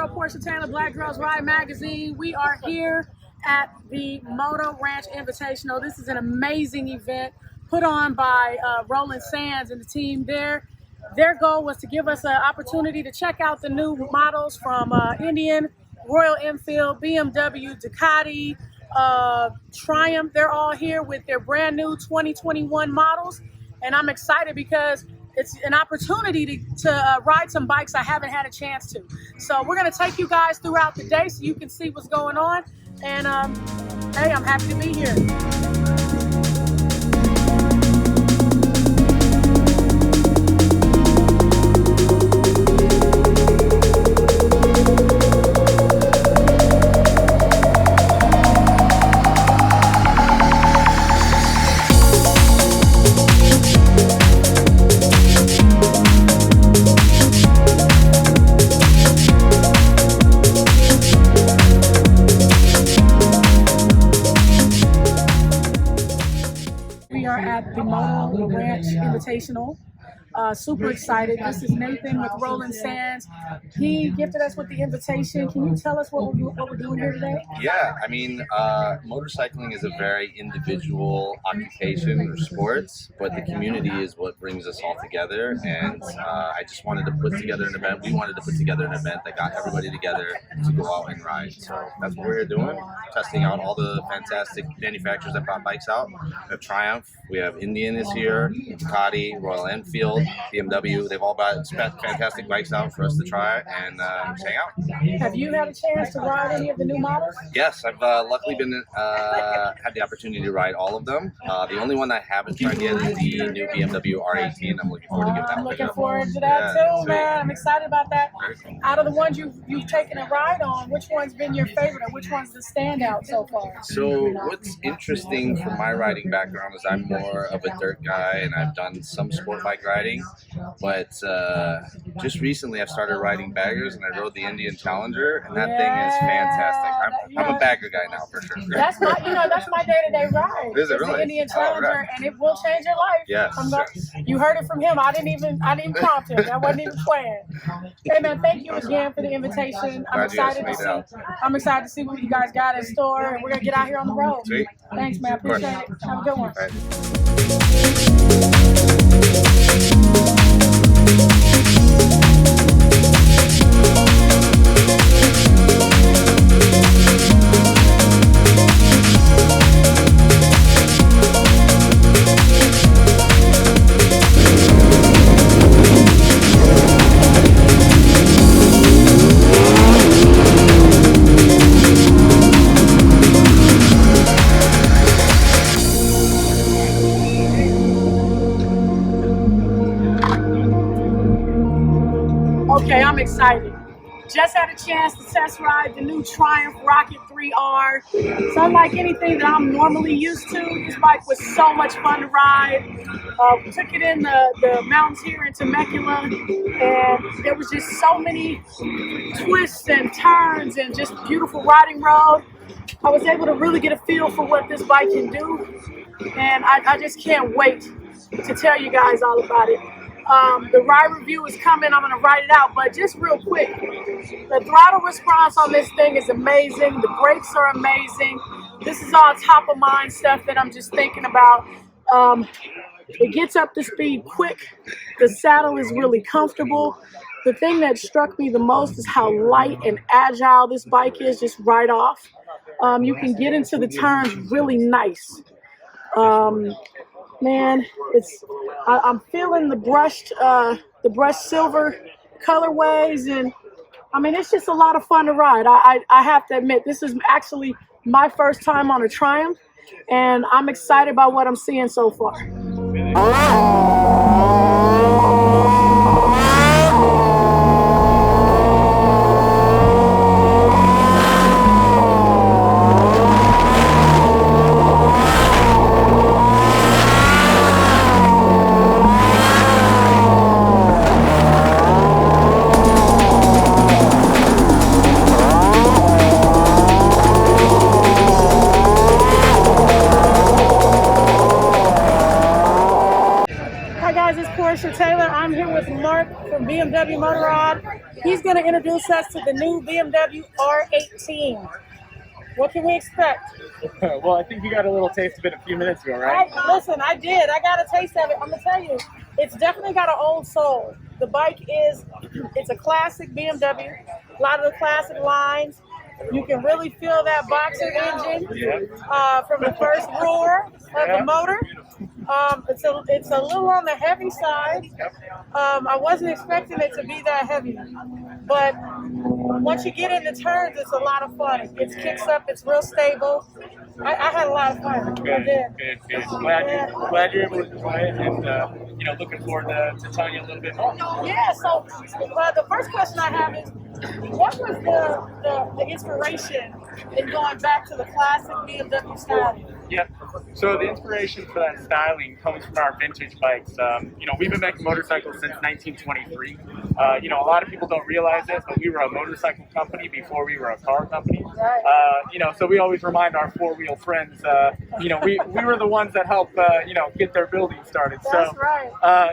girl, Porsche Taylor, Black Girls Ride Magazine. We are here at the Moto Ranch Invitational. This is an amazing event put on by Roland and the team there. Their goal was to give us an opportunity to check out the new models from Indian, Royal Enfield, BMW, Ducati, Triumph. They're all here with their brand new 2021 models. And I'm excited because it's an opportunity to ride some bikes I haven't had a chance to. So we're going to take you guys throughout the day so you can see what's going on. And hey, I'm happy to be here. We are at the Moto Ranch Invitational. Super excited. This is Nathan with Roland Sands. He gifted us with the invitation. Can you tell us what we're doing here today? Yeah, I mean, motorcycling is a very individual occupation or sports, but the community is what brings us all together. And I just wanted to put together an event. We wanted to put together an event that got everybody together to go out and ride. So that's what we're doing, testing out all the fantastic manufacturers that brought bikes out. We have Triumph, we have Indian is here, Ducati, Royal Enfield, BMW. They've all got fantastic bikes out for us to try and hang out. Have you had a chance to ride any of the new models? Yes, I've luckily been had the opportunity to ride all of them. The only one I haven't tried yet is the new BMW R18. I'm looking forward to get that. I'm looking forward to that too, man. I'm excited about that. Cool. Out of the ones you've taken a ride on, which one's been your favorite, or which one's the standout so far? So what's interesting from my riding background is I'm more of a dirt guy, and I've done some sport bike riding. But just recently I've started riding baggers, and I rode the Indian Challenger, and that thing is fantastic. I'm a bagger guy now for sure. That's my day-to-day ride. Is it really? The Indian Challenger, right. And it will change your life. Yes. You heard it from him. I didn't even prompt him. That wasn't even planned. Hey man, thank you again for the invitation. I'm excited to see what you guys got in store, and we're gonna get out here on the road. Sweet. Thanks, man. Appreciate it. Have a good one. Right. Okay, I'm excited. Just had a chance to test ride the new Triumph Rocket 3R. It's unlike anything that I'm normally used to. This bike was so much fun to ride. We took it in the mountains here in Temecula, and there was just so many twists and turns and just beautiful riding road. I was able to really get a feel for what this bike can do, and I just can't wait to tell you guys all about it. The ride review is coming. I'm going to write it out, but just real quick, the throttle response on this thing is amazing. The brakes are amazing. This is all top of mind stuff that I'm just thinking about. It gets up to speed quick. The saddle is really comfortable. The thing that struck me the most is how light and agile this bike is just right off. You can get into the turns really nice. Man, I'm feeling the brushed silver colorways, and I mean, it's just a lot of fun to ride. I have to admit, this is actually my first time on a Triumph, and I'm excited about what I'm seeing so far. Hi guys, it's Porsche Taylor. I'm here with Mark from BMW Motorrad. He's going to introduce us to the new BMW R18. What can we expect? Well, I think you got a little taste of it a few minutes ago, right? Listen, I did. I got a taste of it. I'm going to tell you, it's definitely got an old soul. The bike it's a classic BMW. A lot of the classic lines. You can really feel that boxer engine from the first roar of the motor. It's a little on the heavy side. I wasn't expecting it to be that heavy, but once you get into turns, it's a lot of fun. It kicks up. It's real stable. I had a lot of fun. Good, I did. good. Glad you're able to enjoy it, and looking forward to telling you a little bit more. Yeah. So the first question I have is, what was the inspiration in going back to the classic BMW styling? Yep. So the inspiration for that styling comes from our vintage bikes. We've been making motorcycles since 1923. A lot of people don't realize this, but we were a motorcycle company before we were a car company. Right. So we always remind our four-wheel friends, we were the ones that helped, get their building started. That's right.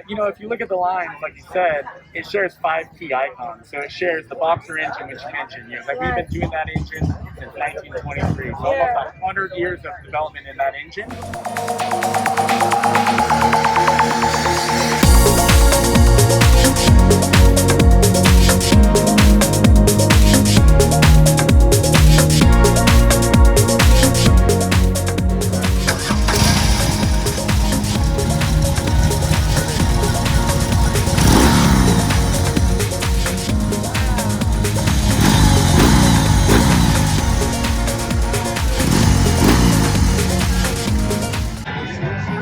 If you look at the lines, like you said, it shares 5 key icons. So it shares the boxer engine, which you mentioned. We've been doing that engine since 1923. So almost 100 years of development in that engine.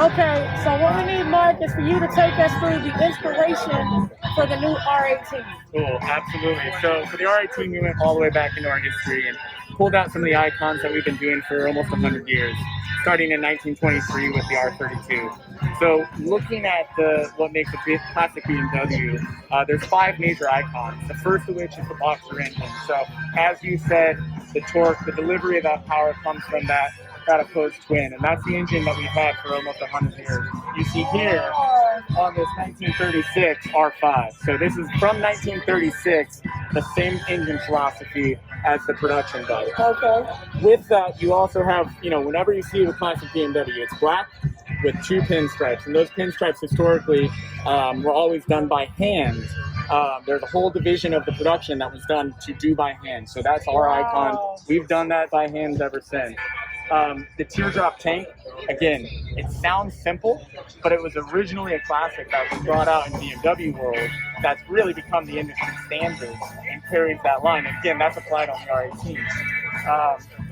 Okay, so what we need, Mark, is for you to take us through the inspiration for the new R18. Cool, absolutely. So for the R18, we went all the way back into our history and pulled out some of the icons that we've been doing for almost 100 years, starting in 1923 with the R32. So looking at what makes a classic BMW, there's 5 major icons. The first of which is the boxer engine. So as you said, the torque, the delivery of that power comes from that opposed twin, and that's the engine that we've had for almost 100 years. You see here on this 1936 R5. So this is from 1936, the same engine philosophy as the production bike. Okay. With that, you also have, whenever you see the classic BMW, it's black with 2 pinstripes, and those pinstripes historically were always done by hand. There's a whole division of the production that was done to do by hand. So that's our icon. We've done that by hand ever since. The teardrop tank, again, it sounds simple, but it was originally a classic that was brought out in the BMW world that's really become the industry standard and carries that line. And again, that's applied on the R18.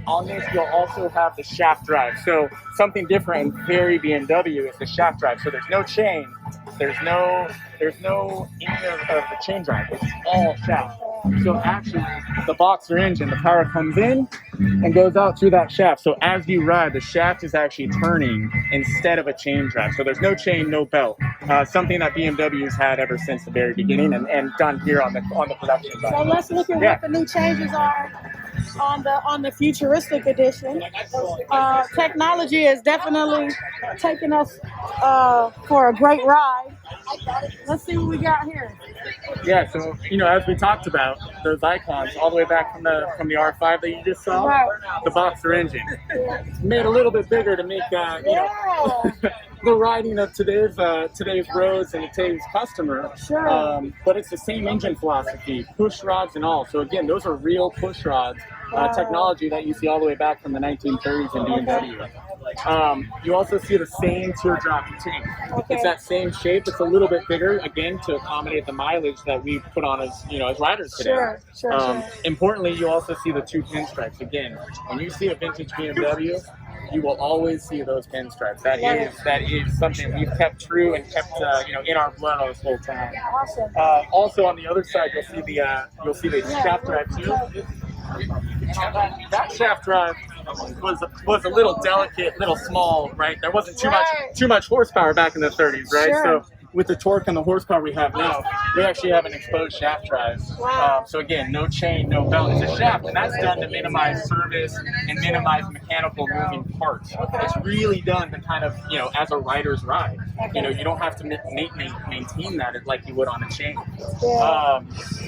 On this, you'll also have the shaft drive. So something different and very BMW is the shaft drive. So there's no chain, there's no any of the chain drive. It's all shaft. So actually, the boxer engine, the power comes in and goes out through that shaft. So as you ride, the shaft is actually turning instead of a chain drive. So there's no chain, no belt. Something that BMW's had ever since the very beginning and done here on the production side. So let's look at what the new changes are on the futuristic edition. Technology has definitely taken us for a great ride. Let's see what we got here. Yeah, so as we talked about, those icons all the way back from the R5 that you just saw, right. The boxer engine, made a little bit bigger to make the riding of today's roads and today's customer. Sure. But it's the same engine philosophy, push rods and all. So again, those are real push rods, technology that you see all the way back from the 1930s in BMW. You also see the same teardrop tank. Okay. It's that same shape. It's a little bit bigger, again, to accommodate the mileage that we put on as riders today. Sure. Importantly, you also see the 2 pinstripes. Again, when you see a vintage BMW, you will always see those pinstripes. That is something we've kept true and kept in our blood all this whole time. Awesome. Also on the other side, you'll see the shaft drive too. That shaft drive was a little delicate, little small, right? There wasn't too much horsepower back in the 30s, right? Sure. So with the torque and the horsepower we have now, we actually have an exposed shaft drive. Wow. So again, no chain, no belt. It's a shaft, and that's done to minimize service and minimize mechanical moving parts. It's really done to kind of, you know, as a rider's ride. You know, you don't have to maintain that like you would on a chain.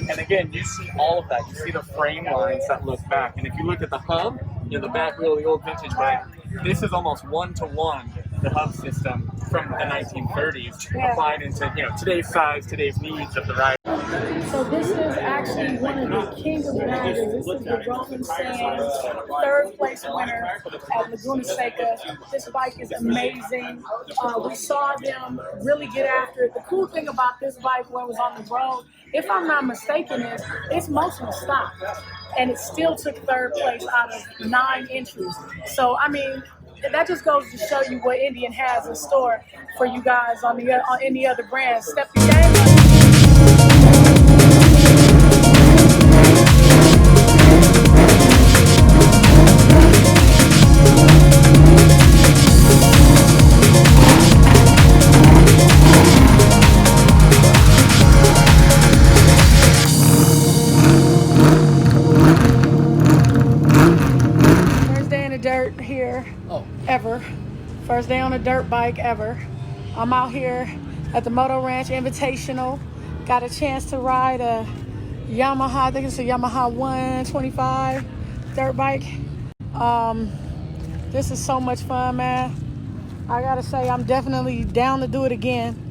And again, you see all of that. You see the frame lines that look back. And if you look at the hub, you know, the back wheel of the old vintage bike, this is almost one-to-one the hub system from the 1930s applied into, you know, today's size, today's needs of the rider. So this is actually one of the king of the riders. This is the Roland Sands third place winner at Laguna Seca. This bike is amazing. We saw them really get after it. The cool thing about this bike when it was on the road, if I'm not mistaken, is it's motion stop. And it still took third place out of 9 entries. So, I mean, that just goes to show you what Indian has in store for you guys on any other brands. Step the game up. Dirt here ever. First day on a dirt bike ever. I'm out here at the Moto Ranch Invitational. Got a chance to ride a Yamaha, I think it's a Yamaha 125 dirt bike. This is so much fun, man. I gotta say, I'm definitely down to do it again.